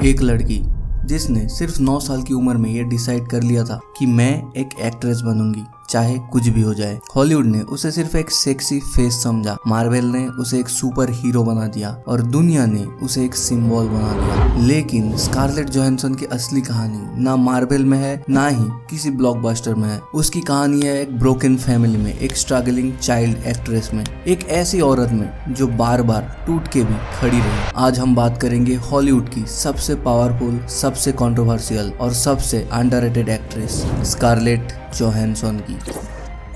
एक लड़की जिसने सिर्फ 9 साल की उम्र में ये डिसाइड कर लिया था कि मैं एक एक्ट्रेस बनूंगी, चाहे कुछ भी हो जाए। हॉलीवुड ने उसे सिर्फ एक सेक्सी फेस समझा, मार्वल ने उसे एक सुपर हीरो बना दिया और दुनिया ने उसे एक सिंबल बना दिया। लेकिन स्कारलेट जोहानसन की असली कहानी ना मार्वल में है, ना ही किसी ब्लॉकबस्टर में है। उसकी कहानी है एक ब्रोकन फैमिली में, एक स्ट्रगलिंग चाइल्ड एक्ट्रेस में, एक ऐसी औरत में जो बार बार टूट के भी खड़ी रही। आज हम बात करेंगे हॉलीवुड की सबसे पावरफुल, सबसे कंट्रोवर्शियल और सबसे अंडररेटेड एक्ट्रेस स्कारलेट जोहानसन की।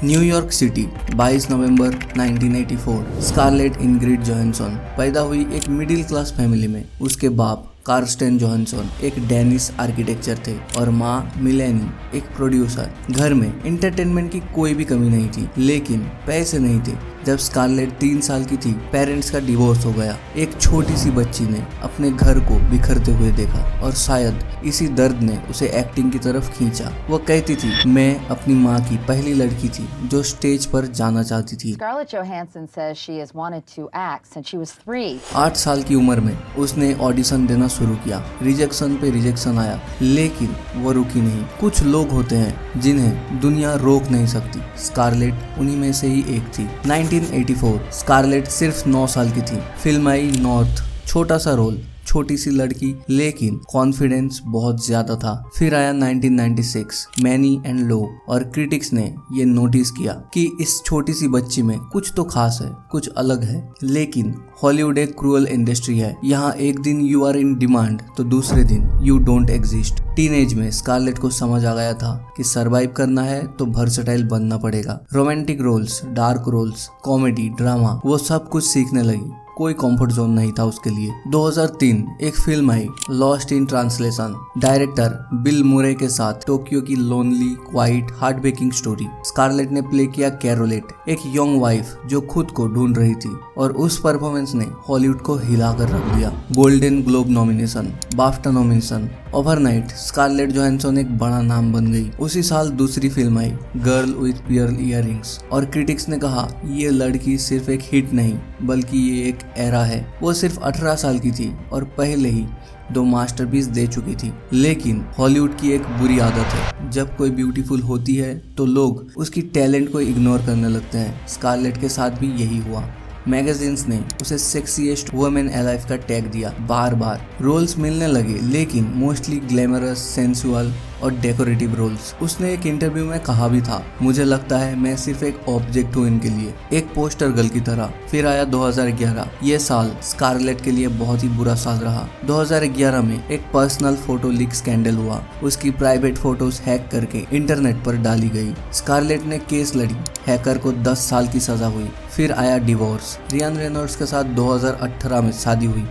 न्यूयॉर्क सिटी 22 नवंबर 1984। स्कारलेट इंग्रिड जोहानसन पैदा हुई एक मिडिल क्लास फैमिली में। उसके बाप कार्स्टेन जोहानसन एक डेनिश आर्किटेक्चर थे और माँ मिलेनी एक प्रोड्यूसर। घर में एंटरटेनमेंट की कोई भी कमी नहीं थी, लेकिन पैसे नहीं थे। जब स्कारलेट 3 साल की थी, पेरेंट्स का डिवोर्स हो गया। एक छोटी सी बच्ची ने अपने घर को बिखरते हुए देखा और शायद इसी दर्द ने उसे एक्टिंग की तरफ खींचा। वो कहती थी, मैं अपनी माँ की पहली लड़की थी जो स्टेज पर जाना चाहती थी। Scarlett Johansson says she has wanted to act since she was 3. 8 साल की उम्र में उसने ऑडिशन देना शुरू किया। रिजेक्शन पे रिजेक्शन आया, लेकिन वो रुकी नहीं। कुछ लोग होते हैं जिन्हें दुनिया रोक नहीं सकती। स्कारलेट उन्हीं में से ही एक थी। 1984। स्कारलेट सिर्फ 9 साल की थी। फिल्म आई नॉर्थ, छोटा सा रोल, छोटी सी लड़की, लेकिन कॉन्फिडेंस बहुत ज्यादा था। फिर आया 1996, मैनी एंड लो, और क्रिटिक्स ने ये नोटिस किया कि इस छोटी सी बच्ची में कुछ तो खास है, कुछ अलग है। लेकिन हॉलीवुड एक क्रूअल इंडस्ट्री है। यहाँ एक दिन यू आर इन डिमांड तो दूसरे दिन यू डोंट एग्जिस्ट। टीनेज में स्कारलेट को समझ आ गया था कि सरवाइव करना है तो वर्सेटाइल बनना पड़ेगा। Romantic roles, dark roles, comedy, drama, वो सब कुछ सीखने लगी। कोई कंफर्ट जोन नहीं था उसके लिए। 2003 एक फिल्म आई Lost in Translation, director Bill Murray के साथ। टोक्यो की lonely, quiet, heartbreaking story. Scarlett ने प्ले किया कैरोलेट, एक यंग वाइफ जो खुद को ढूंढ रही थी, और उस परफॉर्मेंस ने हॉलीवुड को हिला कर रख दिया। Golden Globe nomination, BAFTA nomination. Overnight Scarlett Johansson एक बड़ा नाम बन गई। उसी साल दूसरी फिल्म आई गर्ल विथ पर्ल इयररिंग्स, और क्रिटिक्स ने कहा ये लड़की सिर्फ एक हिट नहीं बल्कि ये एक एरा है। वो सिर्फ 18 साल की थी और पहले ही 2 मास्टरपीस दे चुकी थी। लेकिन हॉलीवुड की एक बुरी आदत है, जब कोई ब्यूटीफुल होती है तो लोग उसकी टैलेंट को इग्नोर करने लगते हैं। स्कारलेट के साथ भी यही हुआ। मैगजीन्स ने उसे सेक्सीएस्ट वुमेन अलाइव का टैग दिया। बार बार रोल्स मिलने लगे, लेकिन मोस्टली ग्लैमरस, सेंसुअल और डेकोरेटिव रोल्स। उसने एक इंटरव्यू में कहा भी था, मुझे लगता है मैं सिर्फ एक ऑब्जेक्ट हूँ इनके लिए, एक पोस्टर गर्ल की तरह। फिर आया 2011। ये साल स्कारलेट के लिए बहुत ही बुरा साल रहा। 2011 में एक पर्सनल फोटो लीक स्कैंडल हुआ। उसकी प्राइवेट फोटोज हैक करके इंटरनेट पर डाली गई। स्कारलेट ने केस लड़ी, हैकर को 10 साल की सजा हुई। फिर आया डिवोर्स। रियान रेनॉल्ड्स के साथ 2018 में शादी हुई,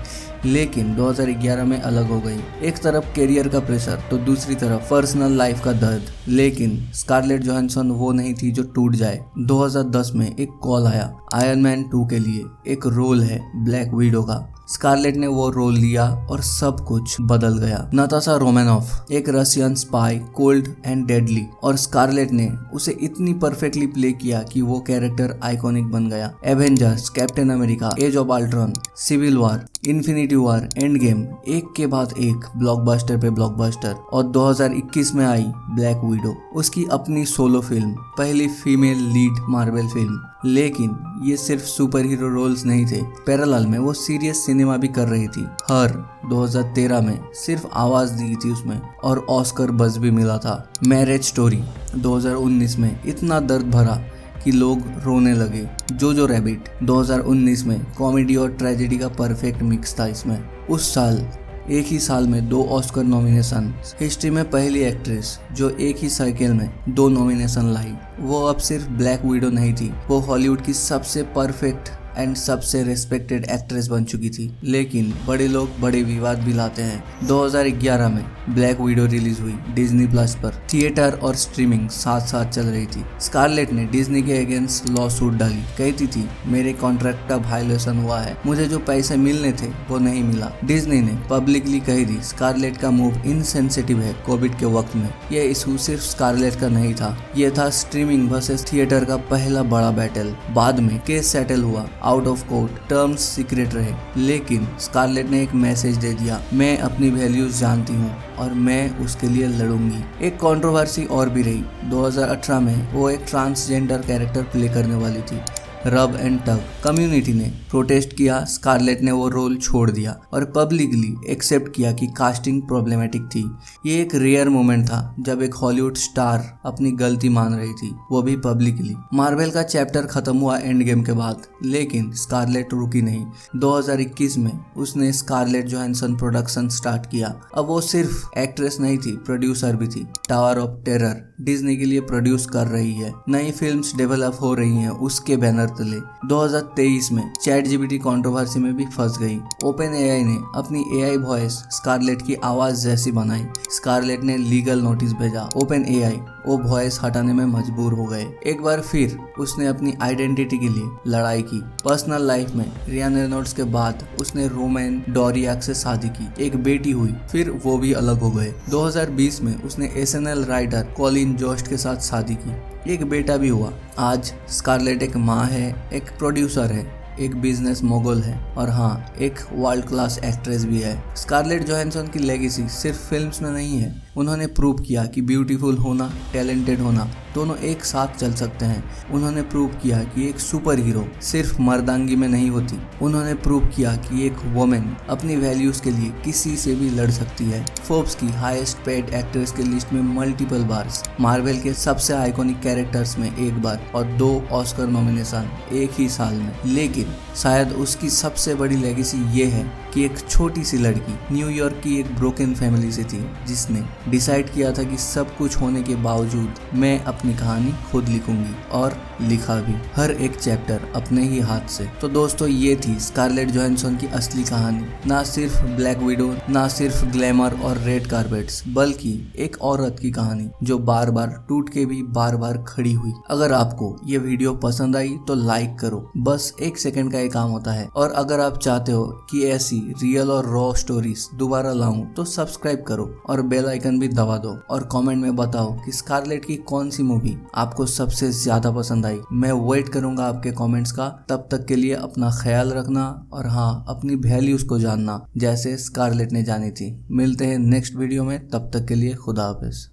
लेकिन 2011 में अलग हो गई। एक तरफ कैरियर का प्रेशर तो दूसरी तरफ पर्सनल लाइफ का दर्द। लेकिन स्कारलेट जोहानसन वो नहीं थी जो टूट जाए। 2010 में एक कॉल आया आयरन मैन 2 के लिए, एक रोल है ब्लैक विडो का। स्कारलेट ने वो रोल लिया और सब कुछ बदल गया। नताशा रोमानोफ एक Russian spy, cold and deadly, और स्कारलेट ने उसे इतनी परफेक्टली प्ले किया कि वो कैरेक्टर आइकॉनिक बन गया। Avengers, Captain America, Age of Ultron, Civil War, Infinity War, Endgame, एक के बाद एक ब्लॉकबस्टर पे ब्लॉकबस्टर। और 2021 में आई ब्लैक विडो, उसकी अपनी सोलो फिल्म, पहली फीमेल लीड मार्वल फिल्म। लेकिन ये सिर्फ सुपर हीरो रोल्स नहीं थे, पैरेलल में वो सीरियस सिनेमा भी कर रही थी। हर 2013 में सिर्फ आवाज दी थी उसमें, और ऑस्कर बज़ भी मिला था। मैरिज स्टोरी 2019 में इतना दर्द भरा कि लोग रोने लगे। जोजो रैबिट 2019 में कॉमेडी और ट्रेजेडी का परफेक्ट मिक्स था इसमें। उस साल एक ही साल में 2 ऑस्कर नॉमिनेशन। हिस्ट्री में पहली एक्ट्रेस जो एक ही साइकिल में 2 नॉमिनेशन लाई। वो अब सिर्फ ब्लैक विडो नहीं थी, वो हॉलीवुड की सबसे परफेक्ट एंड सबसे रेस्पेक्टेड एक्ट्रेस बन चुकी थी। लेकिन बड़े लोग बड़े विवाद भी लाते हैं। 2011 में ब्लैक विडो रिलीज हुई डिज्नी प्लस पर। थिएटर और स्ट्रीमिंग साथ साथ चल रही थी। स्कारलेट ने डिज्नी के अगेंस्ट लॉ सूट डाली। कहती थी मेरे कॉन्ट्रैक्ट का वायलेशन हुआ है, मुझे जो पैसे मिलने थे वो नहीं मिला। डिज्नी ने पब्लिकली कही थी स्कारलेट का मूव इनसेंसिटिव है कोविड के वक्त में। यह इशू सिर्फ स्कारलेट का नहीं था, यह था स्ट्रीमिंग वर्सेस थिएटर का पहला बड़ा बैटल। बाद में केस सेटल हुआ। Out of court terms secret रहे, लेकिन स्कारलेट ने एक मैसेज दे दिया, मैं अपनी वैल्यूज जानती हूँ और मैं उसके लिए लड़ूंगी। एक कंट्रोवर्सी और भी रही। 2018 में वो एक ट्रांसजेंडर कैरेक्टर प्ले करने वाली थी। रब एंड टग कम्युनिटी ने प्रोटेस्ट किया, स्कारलेट ने वो रोल छोड़ दिया और पब्लिकली एक्सेप्ट किया कि कास्टिंग प्रॉब्लमेटिक थी। ये एक रेयर मोमेंट था जब एक हॉलीवुड स्टार अपनी गलती मान रही थी, वो भी पब्लिकली। मार्वल का चैप्टर खत्म हुआ एंड गेम के बाद, लेकिन स्कारलेट रुकी नहीं। 2021 में उसने स्कारलेट जोहानसन प्रोडक्शन स्टार्ट किया। अब वो सिर्फ एक्ट्रेस नहीं थी, प्रोड्यूसर भी थी। टावर ऑफ टेरर डिज्नी के लिए प्रोड्यूस कर रही है। नई फिल्म्स डेवलप हो रही हैं उसके बैनर तले। 2023 में ChatGPT कंट्रोवर्सी में भी फंस गई। ओपन एआई ने अपनी एआई वॉइस स्कारलेट की आवाज जैसी बनाई। स्कारलेट ने लीगल नोटिस भेजा। ओपन एआई वो वॉइस हटाने में मजबूर हो गए। एक बार फिर उसने अपनी आइडेंटिटी के लिए लड़ाई की। पर्सनल लाइफ में रियान रेनॉल्ड्स के बाद उसने रोमैन डोरियाक से शादी की, एक बेटी हुई, फिर वो भी अलग हो गए। 2020 में उसने SNL राइटर कॉलिन जोस्ट के साथ शादी की, एक बेटा भी हुआ। आज स्कारलेट एक माँ है, एक प्रोड्यूसर है, एक बिजनेस मोगल है और हाँ, एक वर्ल्ड क्लास एक्ट्रेस भी है। स्कारलेट जोहानसन की लेगेसी सिर्फ फिल्म्स में नहीं है। उन्होंने प्रूव किया कि ब्यूटीफुल होना, टैलेंटेड होना दोनों एक साथ चल सकते हैं। उन्होंने प्रूव किया कि एक सुपर हीरो सिर्फ मर्दांगी में नहीं होती। उन्होंने प्रूव किया कि एक वुमेन अपनी वैल्यूज के लिए किसी से भी लड़ सकती है। फोर्ब्स की हाईएस्ट पेड एक्ट्रेस के लिस्ट में मल्टीपल बार्स, मार्वल के सबसे आइकॉनिक कैरेक्टर्स में एक बार और 2 ऑस्कर नॉमिनेशन एक ही साल में। लेकिन शायद उसकी सबसे बड़ी लेगेसी ये है कि एक छोटी सी लड़की न्यूयॉर्क की एक ब्रोकन फैमिली से थी, जिसने डिसाइड किया था कि सब कुछ होने के बावजूद मैं अपनी कहानी खुद लिखूंगी, और लिखा भी, हर एक चैप्टर अपने ही हाथ से। तो दोस्तों, ये थी स्कारलेट जोहानसन की असली कहानी। ना सिर्फ ब्लैक विडो, ना सिर्फ ग्लैमर और रेड कारपेट्स, बल्कि एक औरत की कहानी जो बार बार टूट के भी बार बार खड़ी हुई। अगर आपको ये वीडियो पसंद आई तो लाइक करो, बस 1 सेकंड का ये काम होता है। और अगर आप चाहते हो कि ऐसी रियल और रॉ स्टोरीज दोबारा लाऊं तो सब्सक्राइब करो और बेल आइकन भी दबा दो और कमेंट में बताओ कि स्कारलेट की कौन सी मूवी आपको सबसे ज्यादा पसंद आई। मैं वेट करूंगा आपके कमेंट्स का। तब तक के लिए अपना ख्याल रखना और हाँ, अपनी वैल्यूज को जानना जैसे स्कारलेट ने जानी थी। मिलते हैं नेक्स्ट वीडियो में, तब तक के लिए खुदा हाफिज।